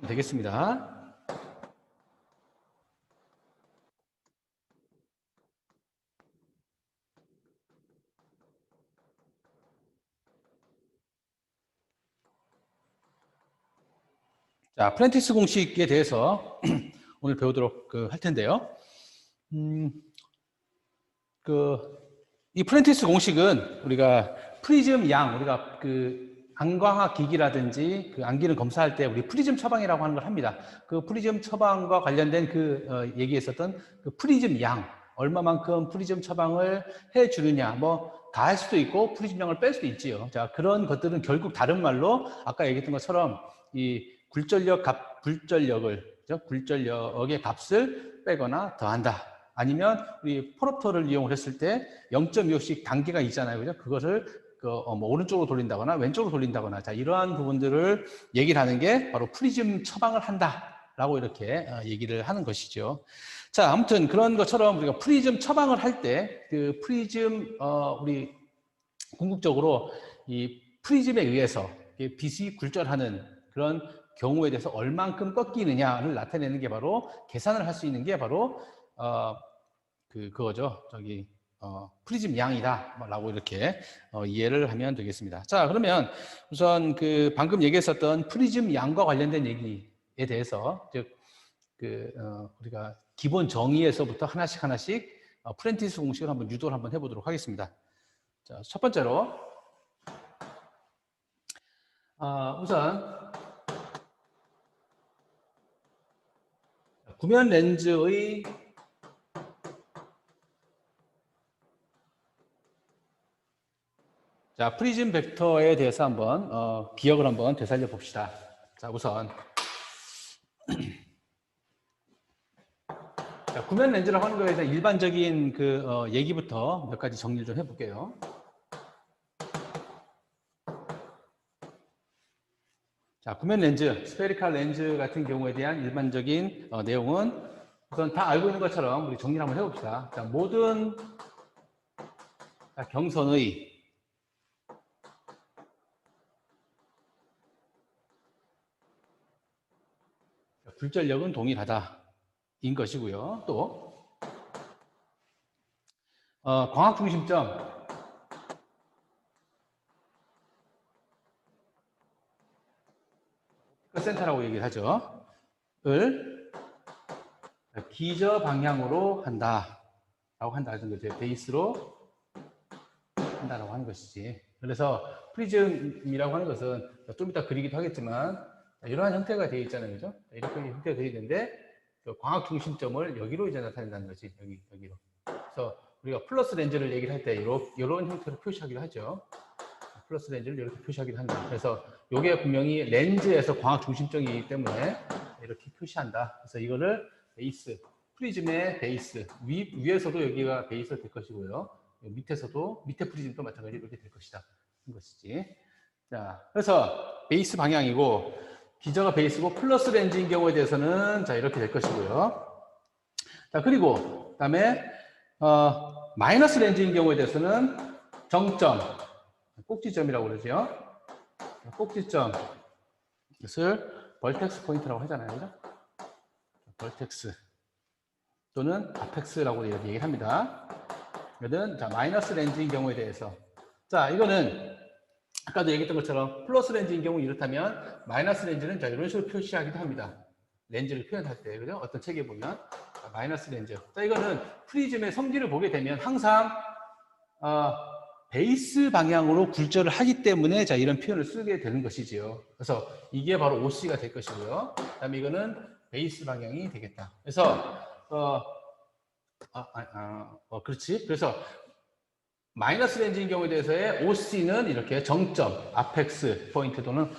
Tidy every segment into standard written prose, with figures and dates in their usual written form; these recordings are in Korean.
되겠습니다. 자, 프렌티스 공식에 대해서 오늘 배우도록 할 텐데요. 이 프렌티스 공식은 우리가 프리즘 양, 우리가 안광학 기기라든지 안기를 검사할 때 우리 프리즘 처방이라고 하는 걸 합니다. 그 프리즘 처방과 관련된 얘기했었던 프리즘 양, 얼마만큼 프리즘 처방을 해 주느냐, 뭐 다 할 수도 있고 프리즘 양을 뺄 수도 있지요. 자, 그런 것들은 결국 다른 말로 아까 얘기했던 것처럼 이 굴절력의 값을 빼거나 더한다. 아니면 우리 포럽터를 이용을 했을 때 0.25씩 단계가 있잖아요. 그죠? 그것을 뭐 오른쪽으로 돌린다거나 왼쪽으로 돌린다거나, 자, 이러한 부분들을 얘기를 하는 게 바로 프리즘 처방을 한다라고 이렇게 얘기를 하는 것이죠. 자, 아무튼 그런 것처럼 우리가 프리즘 처방을 할 때 프리즘 우리 궁극적으로 이 프리즘에 의해서 빛이 굴절하는 그런 경우에 대해서 얼만큼 꺾이느냐를 나타내는 게 바로, 계산을 할 수 있는 게 바로 그거죠. 프리즘 양이다 라고 이렇게 이해를 하면 되겠습니다. 자, 그러면 우선 방금 얘기했었던 프리즘 양과 관련된 얘기에 대해서, 즉 우리가 기본 정의에서부터 하나씩 프렌티스 공식을 한번 유도를 한번 해보도록 하겠습니다. 자, 첫 번째로 우선 구면 렌즈의 프리즘 벡터에 대해서 한번 기억을 한번 되살려 봅시다. 자, 우선 구면 렌즈라고 하는 거에 대한 일반적인 얘기부터 몇 가지 정리를 좀 해볼게요. 자, 구면 렌즈, 스페리칼 렌즈 같은 경우에 대한 일반적인 내용은 우선 다 알고 있는 것처럼 우리 정리를 한번 해봅시다. 자, 모든 경선의 굴절력은 동일하다 인 것이고요. 또 광학 중심점, 센터라고 얘기를 하죠. 을 기저 방향으로 한다라고 한다는 거죠. 베이스로 한다라고 하는 것이지. 그래서 프리즘이라고 하는 것은 좀 이따 그리기도 하겠지만 이러한 형태가 되어 있잖아요, 그죠? 이렇게 형태가 되어 있는데 광학 중심점을 여기로 이제 나타낸다는 거지. 여기로. 그래서 우리가 플러스 렌즈를 얘기를 할 때 이런 형태로 표시하기도 하죠. 플러스 렌즈를 이렇게 표시하기도 한다. 그래서 이게 분명히 렌즈에서 광학 중심점이기 때문에 이렇게 표시한다. 그래서 이거를 베이스, 프리즘의 베이스, 위에서도 여기가 베이스가 될 것이고요. 밑에서도, 밑에 프리즘도 마찬가지로 이렇게 될 것이다. 인 것이지. 자, 그래서 베이스 방향이고, 기저가 베이스고, 플러스 렌즈인 경우에 대해서는 자, 이렇게 될 것이고요. 자, 그리고, 그 다음에, 마이너스 렌즈인 경우에 대해서는 정점, 꼭지점이라고 그러죠. 꼭지점, 이것을 벌텍스 포인트라고 하잖아요. 그죠? 벌텍스 또는 아펙스라고 얘기를 합니다. 이거는 자, 마이너스 렌즈인 경우에 대해서, 자, 이거는 아까도 얘기했던 것처럼 플러스 렌즈인 경우 이렇다면 마이너스 렌즈는 자, 이런 식으로 표시하기도 합니다. 렌즈를 표현할 때, 그죠? 어떤 책에 보면 자, 마이너스 렌즈. 자, 이거는 프리즘의 성질을 보게 되면 항상 베이스 방향으로 굴절을 하기 때문에 자, 이런 표현을 쓰게 되는 것이지요. 그래서 이게 바로 OC가 될 것이고요. 그 다음에 이거는 베이스 방향이 되겠다. 그래서 그렇지. 그래서 마이너스 렌즈인 경우에 대해서의 OC는 이렇게 정점, 아펙스 포인트 또는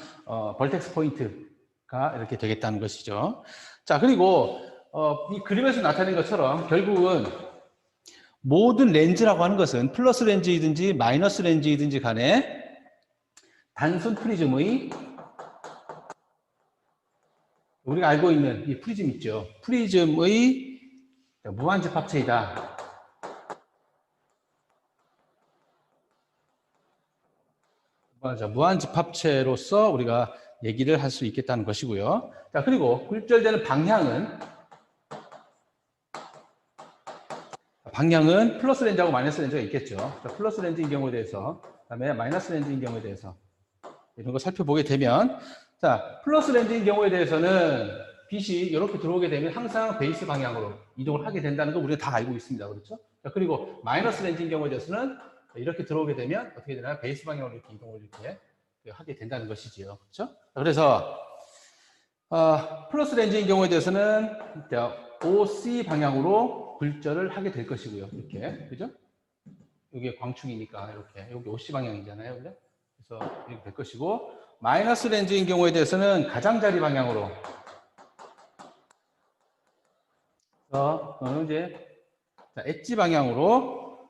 벌텍스 포인트가 이렇게 되겠다는 것이죠. 자, 그리고 이 그림에서 나타낸 것처럼 결국은 모든 렌즈라고 하는 것은 플러스 렌즈이든지 마이너스 렌즈이든지 간에 단순 프리즘의, 우리가 알고 있는 이 프리즘 있죠. 프리즘의 무한집 합체이다. 맞아. 무한집 합체로서 우리가 얘기를 할 수 있겠다는 것이고요. 자, 그리고 굴절되는 방향은 플러스 렌즈하고 마이너스 렌즈가 있겠죠. 자, 플러스 렌즈인 경우에 대해서, 그다음에 마이너스 렌즈인 경우에 대해서 이런 거 살펴보게 되면, 자, 플러스 렌즈인 경우에 대해서는 빛이 이렇게 들어오게 되면 항상 베이스 방향으로 이동을 하게 된다는 거 우리가 다 알고 있습니다. 그렇죠? 자, 그리고 마이너스 렌즈인 경우에 대해서는 이렇게 들어오게 되면 어떻게 되나요? 베이스 방향으로 이렇게 이동을 이렇게 하게 된다는 것이지요. 그렇죠? 그래서 플러스 렌즈인 경우에 대해서는 OC 방향으로 굴절을 하게 될 것이고요. 이렇게, 그죠? 이게 광축이니까 이렇게 여기 OC 방향이잖아요, 그죠? 그래서 이렇게 될 것이고, 마이너스 렌즈인 경우에 대해서는 가장자리 방향으로 이제 엣지 방향으로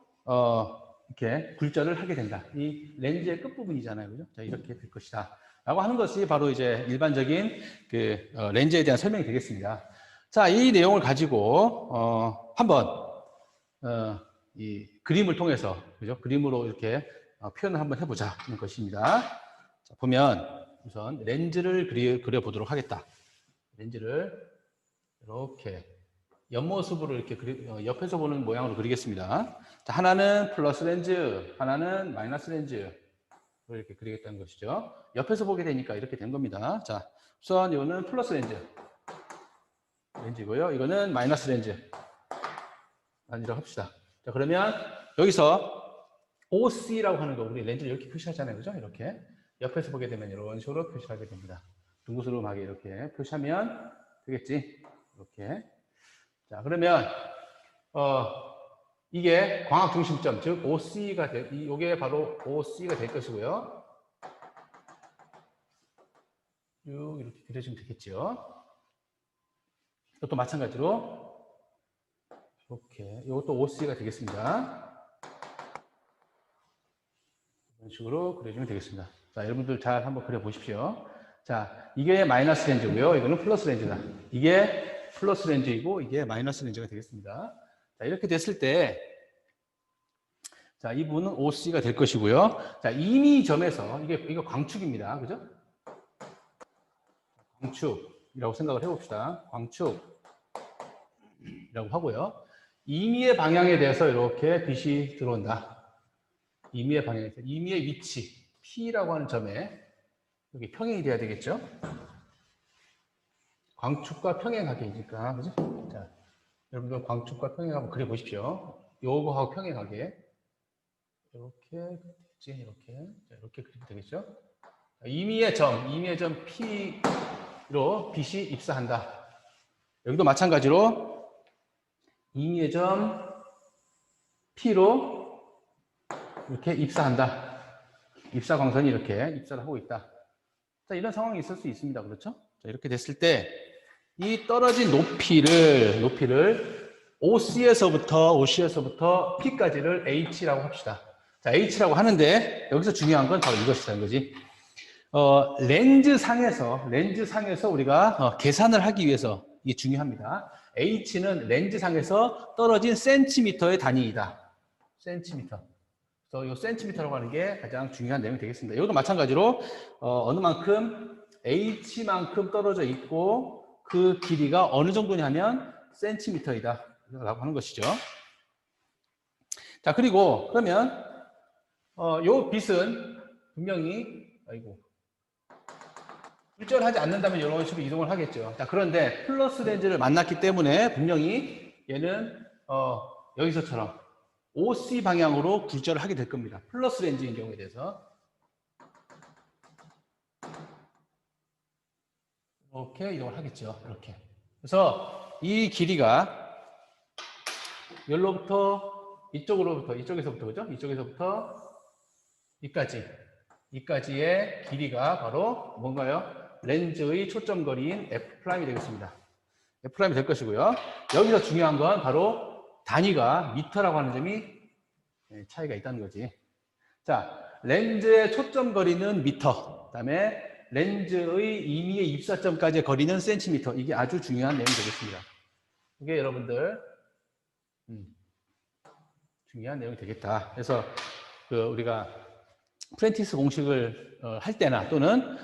이렇게 굴절을 하게 된다. 이 렌즈의 끝 부분이잖아요, 그죠? 자, 이렇게 될 것이다. 라고 하는 것이 바로 이제 일반적인 그 렌즈에 대한 설명이 되겠습니다. 자, 이 내용을 가지고 한번 이 그림을 통해서, 그죠? 그림으로 이렇게 표현을 한번 해보자 하는 것입니다. 자, 보면 우선 렌즈를 그려보도록 하겠다. 렌즈를 이렇게 옆모습으로 이렇게 옆에서 보는 모양으로 그리겠습니다. 자, 하나는 플러스 렌즈, 하나는 마이너스 렌즈. 이렇게 그리겠다는 것이죠. 옆에서 보게 되니까 이렇게 된 겁니다. 자, 우선 이거는 플러스 렌즈고요. 이거는 마이너스 렌즈라고 합시다. 자, 그러면 여기서 OC라고 하는 거 우리 렌즈를 이렇게 표시하잖아요. 그죠? 이렇게 옆에서 보게 되면 이런 식으로 표시하게 됩니다. 둥그스름하게 이렇게 표시하면 되겠지? 이렇게. 자, 그러면 이게 광학 중심점, 즉 OC가 이게 바로 OC가 될 것이고요. 쭉 이렇게 그려주면 되겠죠. 이것도 마찬가지로 이렇게 이것도 OC가 되겠습니다. 이런 식으로 그려주면 되겠습니다. 자, 여러분들 잘 한번 그려보십시오. 자, 이게 마이너스 렌즈고요. 이거는 플러스 렌즈다. 이게 플러스 렌즈이고 이게 마이너스 렌즈가 되겠습니다. 자, 이렇게 됐을 때 자, 이 부분은 OC가 될 것이고요. 자, 이미 점에서 이거 광축입니다. 그죠? 광축이라고 생각을 해봅시다. 광축이라고 하고요. 임의의 방향에 대해서 이렇게 빛이 들어온다. 임의의 방향에 대해서 임의의 위치 P라고 하는 점에 여기 평행이 돼야 되겠죠? 광축과 평행하게니까, 그죠? 자, 여러분들 광축과 평행하고 그려보십시오. 요거하고 평행하게 이렇게 이렇게 그리면 되겠죠? 임의의 점 P로 빛이 입사한다. 여기도 마찬가지로 임의의 점 P로 이렇게 입사한다. 입사 광선이 이렇게 입사를 하고 있다. 자, 이런 상황이 있을 수 있습니다. 그렇죠? 자, 이렇게 됐을 때 이 떨어진 높이를 OC에서부터 P까지를 H라고 합시다. 자, H라고 하는데 여기서 중요한 건 바로 이것이라는 거지. 렌즈 상에서 우리가 계산을 하기 위해서 이게 중요합니다. H는 렌즈 상에서 떨어진 센티미터의 단위이다. 센티미터. 그래서 이 센티미터라고 하는 게 가장 중요한 내용이 되겠습니다. 이것도 마찬가지로 어느 만큼 H만큼 떨어져 있고 그 길이가 어느 정도냐면 센티미터이다 라고 하는 것이죠. 자, 그리고 그러면 요 빛은 분명히 굴절하지 않는다면 이런 식으로 이동을 하겠죠. 자, 그런데 플러스 렌즈를 만났기 때문에 분명히 얘는 여기서처럼 OC 방향으로 굴절을 하게 될 겁니다. 플러스 렌즈인 경우에 대해서 이렇게 이동을 하겠죠. 이렇게. 그래서 이 길이가 이쪽에서부터 그죠? 이쪽에서부터 이까지의 길이가 바로 뭔가요? 렌즈의 초점거리인 F'이 되겠습니다. F'이 될 것이고요. 여기서 중요한 건 바로 단위가 미터라고 하는 점이 차이가 있다는 거지. 자, 렌즈의 초점거리는 미터, 그 다음에 렌즈의 임의의 입사점까지의 거리는 센티미터. 이게 아주 중요한 내용이 되겠습니다. 이게 여러분들 중요한 내용이 되겠다. 그래서 우리가 프렌티스 공식을 할 때나 또는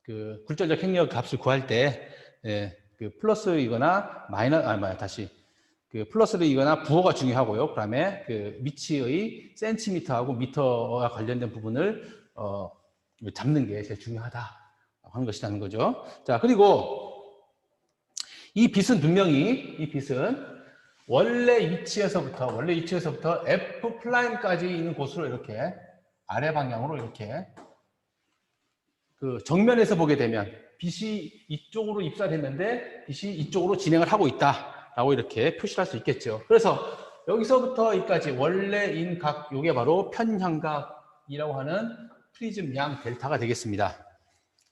그 굴절적 행력 값을 구할 때, 예, 그 플러스이거나 그 플러스이거나 부호가 중요하고요. 그다음에 그 위치의 센티미터하고 미터와 관련된 부분을 잡는 게 제일 중요하다 하는 것이라는 거죠. 자, 그리고 이 빛은 분명히 원래 위치에서부터 F'까지 있는 곳으로 이렇게 아래 방향으로 이렇게 그 정면에서 보게 되면 빛이 이쪽으로 입사됐는데 빛이 이쪽으로 진행을 하고 있다라고 이렇게 표시를 할 수 있겠죠. 그래서 여기서부터 여기까지 원래인 각, 요게 바로 편향각이라고 하는 프리즘 양 델타가 되겠습니다.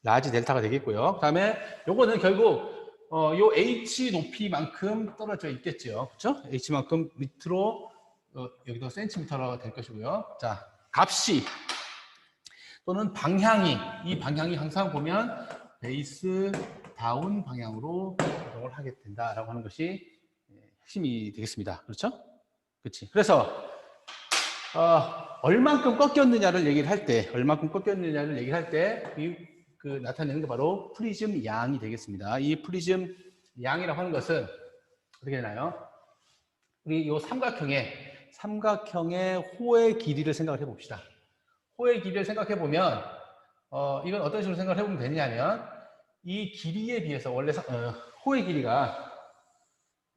라지 델타가 되겠고요. 그 다음에 요거는 결국 요 H 높이만큼 떨어져 있겠죠. 그렇죠? H만큼 밑으로 여기도 센티미터가 될 것이고요. 자, 값이 또는 이 방향이 항상 보면 베이스 다운 방향으로 이동을 하게 된다라고 하는 것이 핵심이 되겠습니다. 그렇죠? 그렇지. 그래서 얼만큼 꺾였느냐를 얘기를 할 때, 그 나타내는 게 바로 프리즘 양이 되겠습니다. 이 프리즘 양이라고 하는 것은 어떻게 되나요? 우리 이 삼각형의 호의 길이를 생각을 해봅시다. 호의 길이를 생각해 보면 이건 어떤 식으로 생각을 해보면 되냐면 이 길이에 비해서 원래 호의 길이가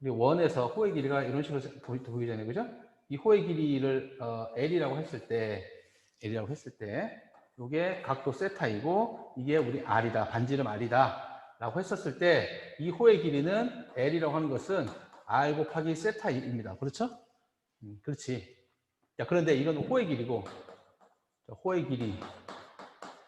원에서 호의 길이가 이런 식으로 보이잖아요, 그죠? 이 호의 길이를 L이라고 했을 때 이게 각도 세타이고 이게 우리 R이다, 반지름 R이다라고 했었을 때 이 호의 길이는 L이라고 하는 것은 R 곱하기 세타입니다. 그렇죠? 그렇지. 자, 그런데 이건 호의 길이고 호의 길이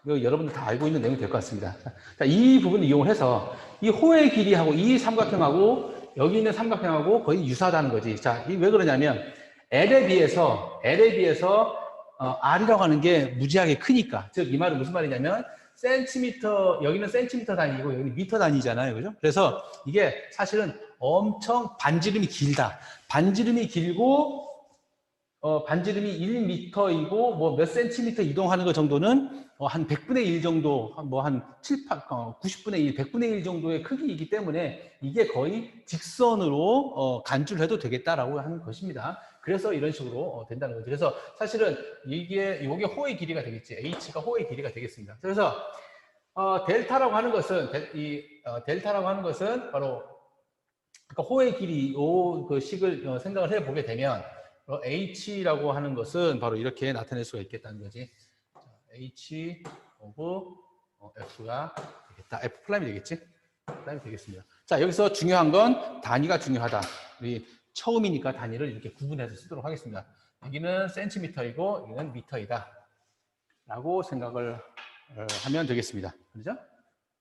이거 여러분들 다 알고 있는 내용이 될 것 같습니다. 자, 이 부분을 이용해서 이 호의 길이하고 이 삼각형하고 여기 있는 삼각형하고 거의 유사하다는 거지. 자, 왜 그러냐면 L에 비해서 R이라고 하는 게 무지하게 크니까. 즉, 이 말은 무슨 말이냐면 여기는 센티미터 단위이고 여기는 미터 단위잖아요. 그죠? 그래서 이게 사실은 엄청 반지름이 길다. 반지름이 길고 반지름이 1m이고 뭐 몇 센티미터 이동하는 것 정도는 한 100분의 1 정도, 뭐 한 90분의 1, 100분의 1 정도의 크기이기 때문에 이게 거의 직선으로 간주를 해도 되겠다라고 하는 것입니다. 그래서 이런 식으로 된다는 거죠. 그래서 사실은 요게 호의 길이가 되겠지. H가 호의 길이가 되겠습니다. 그래서 델타라고 하는 것은 바로 그러니까 호의 길이 그 식을 생각을 해보게 되면 H라고 하는 것은 바로 이렇게 나타낼 수가 있겠다는 거지. 자, H 오브 F가 되겠다. F'이 되겠지? F'이 되겠습니다. 자, 여기서 중요한 건 단위가 중요하다. 우리 처음이니까 단위를 이렇게 구분해서 쓰도록 하겠습니다. 여기는 센티미터이고 여기는 미터이다. 라고 생각을 하면 되겠습니다. 그렇죠?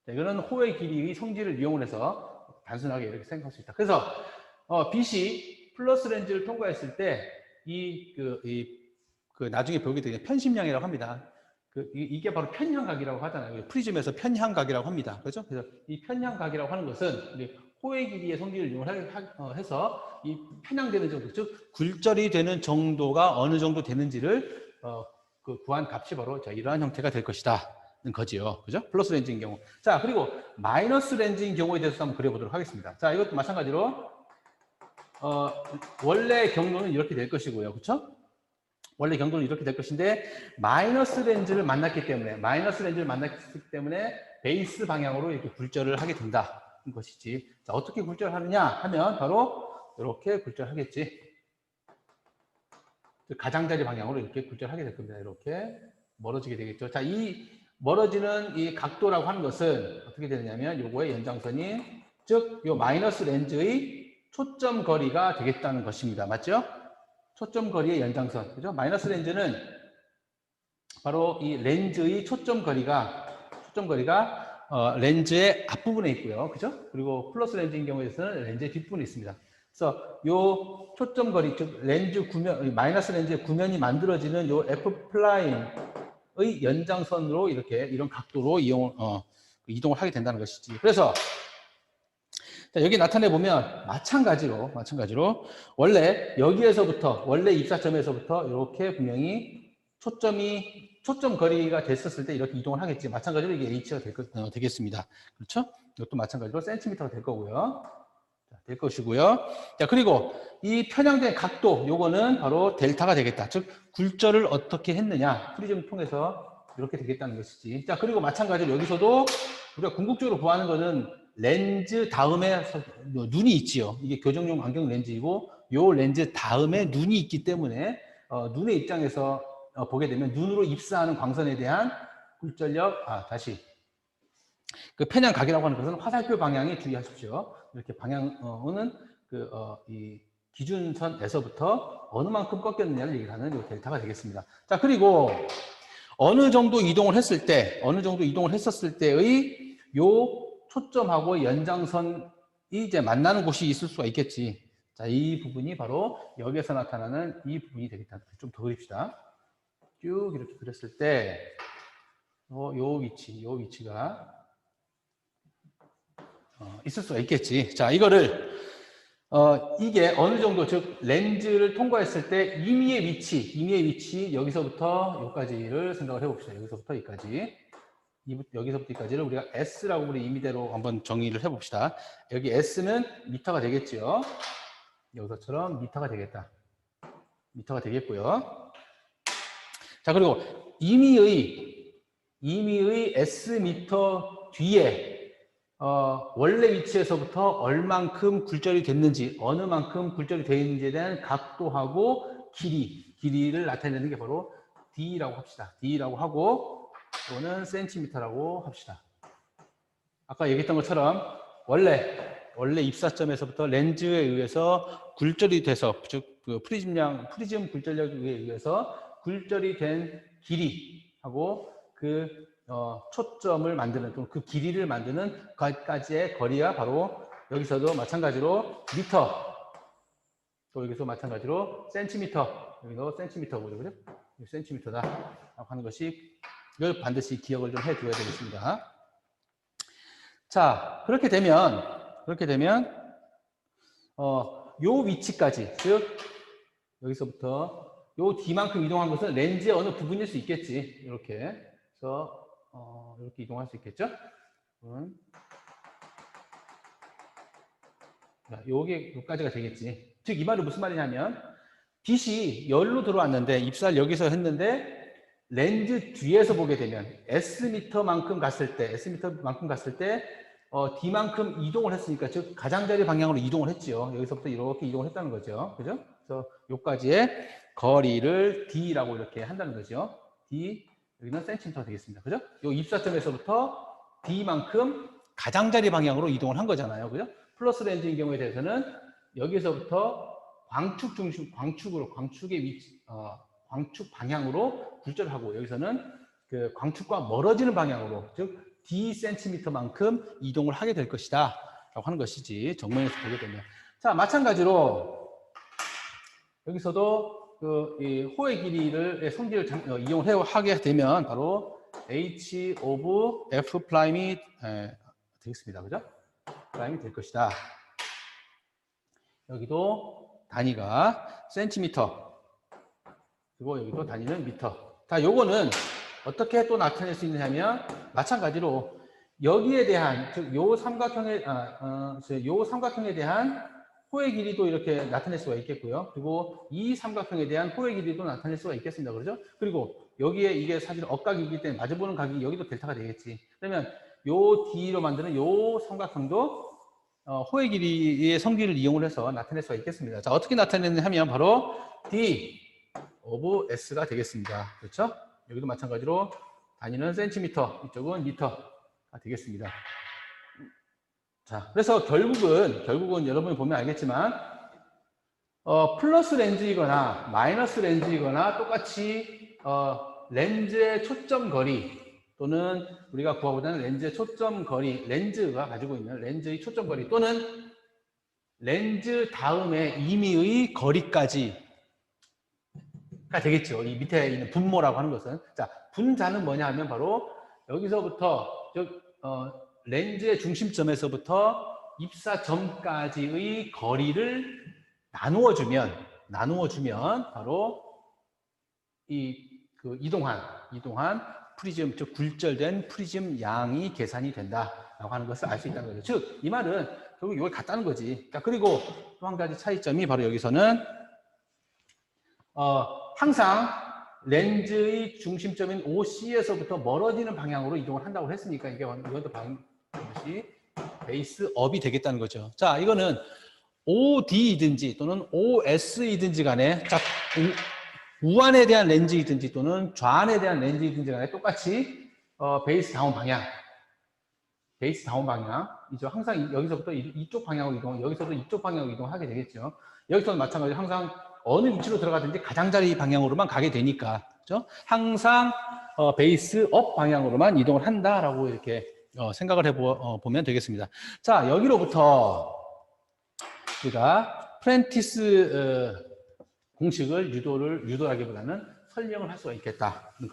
자, 이거는 호의 길이의 성질을 이용해서 단순하게 이렇게 생각할 수 있다. 그래서 빛이 플러스 렌즈를 통과했을 때 나중에 보게 되면 편심량이라고 합니다. 이게 바로 편향각이라고 하잖아요. 프리즘에서 편향각이라고 합니다. 그렇죠? 그래서 이 편향각이라고 하는 것은 호의 길이의 성질을 이용해서 이 편향되는 정도, 즉 굴절이 되는 정도가 어느 정도 되는지를 구한 값이 바로 이러한 형태가 될 것이다. 는 거지요. 그죠? 플러스 렌즈인 경우. 자, 그리고 마이너스 렌즈인 경우에 대해서 한번 그려보도록 하겠습니다. 자, 이것도 마찬가지로 원래 경로는 이렇게 될 것이고요. 그렇죠? 원래 경로는 이렇게 될 것인데 마이너스 렌즈를 만났기 때문에 베이스 방향으로 이렇게 굴절을 하게 된다는 것이지. 자, 어떻게 굴절하느냐 하면 바로 이렇게 굴절하겠지. 가장자리 방향으로 이렇게 굴절하게 될 겁니다. 이렇게 멀어지게 되겠죠. 자, 이 멀어지는 이 각도라고 하는 것은 어떻게 되느냐면 요거의 연장선이 즉 요 마이너스 렌즈의 초점 거리가 되겠다는 것입니다. 맞죠? 초점 거리의 연장선. 그죠? 마이너스 렌즈는 바로 이 렌즈의 초점 거리가 렌즈의 앞부분에 있고요. 그죠? 그리고 플러스 렌즈인 경우에서는 렌즈의 뒷부분에 있습니다. 그래서 요 초점 거리, 즉 렌즈 구면, 마이너스 렌즈의 구면이 만들어지는 요 F'의 연장선으로 이런 각도로 이동을 하게 된다는 것이지. 그래서 자, 여기 나타내 보면 마찬가지로 원래 여기에서부터 원래 입사점에서부터 이렇게 분명히 초점이 초점 거리가 됐었을 때 이렇게 이동을 하겠지. 마찬가지로 이게 h가 되겠습니다. 그렇죠? 이것도 마찬가지로 센티미터가 될 거고요. 자, 될 것이고요. 자, 그리고 이 편향된 각도, 요거는 바로 델타가 되겠다. 즉, 굴절을 어떻게 했느냐. 프리즘 통해서 이렇게 되겠다는 것이지. 자, 그리고 마찬가지로 여기서도 우리가 궁극적으로 구하는 거는 렌즈 다음에 눈이 있지요. 이게 교정용 안경 렌즈이고, 요 렌즈 다음에 눈이 있기 때문에, 눈의 입장에서 보게 되면 눈으로 입사하는 광선에 대한 굴절력, 다시. 그 편향각이라고 하는 것은 화살표 방향에 주의하십시오. 이렇게 방향은 이 기준선에서부터 어느 만큼 꺾였느냐를 얘기하는 이 델타가 되겠습니다. 자, 그리고 어느 정도 이동을 했었을 때의 요 초점하고 연장선이 이제 만나는 곳이 있을 수가 있겠지. 자, 이 부분이 바로 여기에서 나타나는 이 부분이 되겠다. 좀 더 그립시다. 쭉 이렇게 그렸을 때, 요 위치가 있을 수가 있겠지. 자, 이거를 이게 어느 정도, 즉 렌즈를 통과했을 때 임의의 위치 여기서부터 여기까지를 생각을 해봅시다. 여기서부터 여기서부터 여기까지를 우리가 S라고 우리 임의대로 한번 정의를 해봅시다. 여기 S는 미터가 되겠죠. 여기서처럼 미터가 되겠다. 미터가 되겠고요. 자, 그리고 임의의 S 미터 뒤에 원래 위치에서부터 얼만큼 굴절이 됐는지, 어느 만큼 굴절이 되어 있는지에 대한 각도하고 길이를 나타내는 게 바로 D라고 합시다. D라고 하고, 또는 센티미터라고 합시다. 아까 얘기했던 것처럼 원래 입사점에서부터 렌즈에 의해서 굴절이 돼서, 즉 그 프리즘 굴절력에 의해서 굴절이 된 길이하고 초점을 만드는, 또는 그 길이를 만드는 것까지의 거리가 바로 여기서도 마찬가지로 미터, 또 여기서 마찬가지로 센티미터, 여기도 센티미터고요, 그죠? 센티미터다 라고 하는 것이, 이걸 반드시 기억을 좀 해줘야 되겠습니다. 자, 그렇게 되면 요 위치까지, 즉 여기서부터 요 D만큼 이동한 것은 렌즈의 어느 부분일 수 있겠지. 이렇게. 그래서 이렇게 이동할 수 있겠죠? 요게 여기까지가 되겠지. 즉 이 말은 무슨 말이냐면, 빛이 열로 들어왔는데 입사를 여기서 했는데 렌즈 뒤에서 보게 되면 S미터만큼 갔을 때 D만큼 이동을 했으니까, 즉 가장자리 방향으로 이동을 했지요. 여기서부터 이렇게 이동을 했다는 거죠. 그죠? 그래서 요까지의 거리를 D라고 이렇게 한다는 거죠. D, 여기는 센티미터가 되겠습니다. 그죠? 요 입사점에서부터 D만큼 가장자리 방향으로 이동을 한 거잖아요. 그죠? 플러스 렌즈인 경우에 대해서는 여기서부터 광축의 위치, 광축 방향으로 굴절하고, 여기서는 그 광축과 멀어지는 방향으로, 즉 D 센티미터만큼 이동을 하게 될 것이다 라고 하는 것이지, 정면에서 보게 되면. 자, 마찬가지로 여기서도 이 호의 길이를 성질을 이용을 하게 되면 바로 H of F 프라임이 되겠습니다. 그죠? 프라임이 될 것이다. 여기도 단위가 센티미터, 그리고 여기도 단위는 미터. 자, 요거는 어떻게 또 나타낼 수 있느냐면, 마찬가지로 여기에 대한, 즉 요 삼각형에 대한 호의 길이도 이렇게 나타낼 수가 있겠고요. 그리고 이 삼각형에 대한 호의 길이도 나타낼 수가 있겠습니다. 그렇죠? 그리고 여기에 이게 사실 억각이기 때문에 마주보는 각이 여기도 델타가 되겠지. 그러면 요 D로 만드는 요 삼각형도 호의 길이의 성질을 이용을 해서 나타낼 수가 있겠습니다. 자, 어떻게 나타내느냐 하면 바로 D of S가 되겠습니다. 그렇죠? 여기도 마찬가지로 단위는 센티미터, 이쪽은 미터가 되겠습니다. 자, 그래서 결국은 여러분이 보면 알겠지만, 플러스 렌즈이거나 마이너스 렌즈이거나 똑같이 렌즈의 초점 거리, 또는 우리가 구하고자 하는 렌즈의 초점 거리, 렌즈가 가지고 있는 렌즈의 초점 거리, 또는 렌즈 다음에 임의의 거리까지가 되겠죠. 이 밑에 있는 분모라고 하는 것은. 자, 분자는 뭐냐 하면 바로 여기서부터 렌즈의 중심점에서부터 입사점까지의 거리를 나누어 주면 바로 그 이동한 프리즘, 즉 굴절된 프리즘 양이 계산이 된다라고 하는 것을 알 수 있다는 거죠. 즉, 이 말은 결국 이걸 같다는 거지. 자, 그리고 또 한 가지 차이점이 바로 여기서는 항상 렌즈의 중심점인 OC에서부터 멀어지는 방향으로 이동을 한다고 했으니까 이것도 방식이 베이스 업이 되겠다는 거죠. 자, 이거는 OD이든지 또는 OS이든지 간에 자, 우안에 대한 렌즈이든지 또는 좌안에 대한 렌즈이든지 간에 똑같이 베이스 다운 방향이죠. 항상 여기서부터 이쪽 방향으로 이동, 여기서도 이쪽 방향으로 이동하게 되겠죠. 여기서도 마찬가지로 항상 어느 위치로 들어가든지 가장자리 방향으로만 가게 되니까, 그렇죠? 항상 베이스 업 방향으로만 이동을 한다라고 이렇게 생각을 해보면 되겠습니다. 자, 여기로부터 우리가 프렌티스 공식을 유도라기보다는 설명을 할 수가 있겠다.